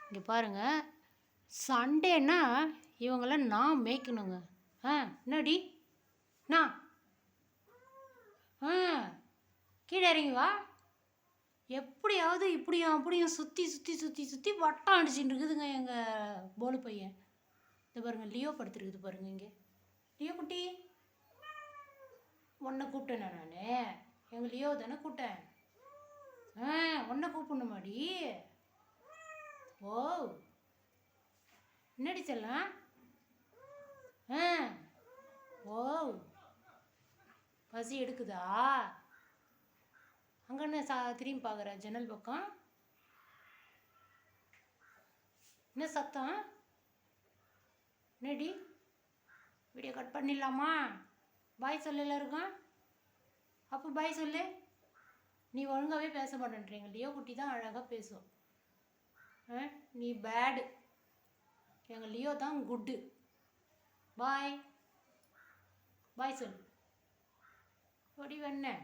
இங்கே பாருங்கள், சண்டேன்னா இவங்களாம் நான் மேய்க்கணுங்க. என்னடி நான் கீழே இறங்கி வா. எப்படியாவது இப்படியும் அப்படியும் சுற்றி சுற்றி சுற்றி சுற்றி வட்டம் அடிச்சுட்டு இருக்குதுங்க எங்கள் போலு பையன். இது பாருங்கள், லியோ படுத்துருக்குது பாருங்கள். இங்கே லியோ குட்டி, உன்னை கூப்பிட்டேண்ணா நான்? எங்கள் லியோ தானே கூப்பிட்டேன். உன்னை கூப்பிடணுமாடி? ஓ, என்னடி செல்லாம்? ஓ, பசி எடுக்குதா? அங்கே என்ன திரும்பி பார்க்குற ஜன்னல் பக்கம்? என்ன சத்தம்? என்னடி, வீடியோ கட் பண்ணிடலாமா? பாய் சொல்ல எல்லாருக்கும். அப்போ பாய் சொல்லு. நீ ஒழுங்காகவே பேச மாட்டேன்றீங்க. லியோ குட்டி தான் அழகாக பேசும். நீ பேடு, எங்கள் லியோ தான் குட்டு. பாய் பாய் சொல்லு. ஒடி வேணே.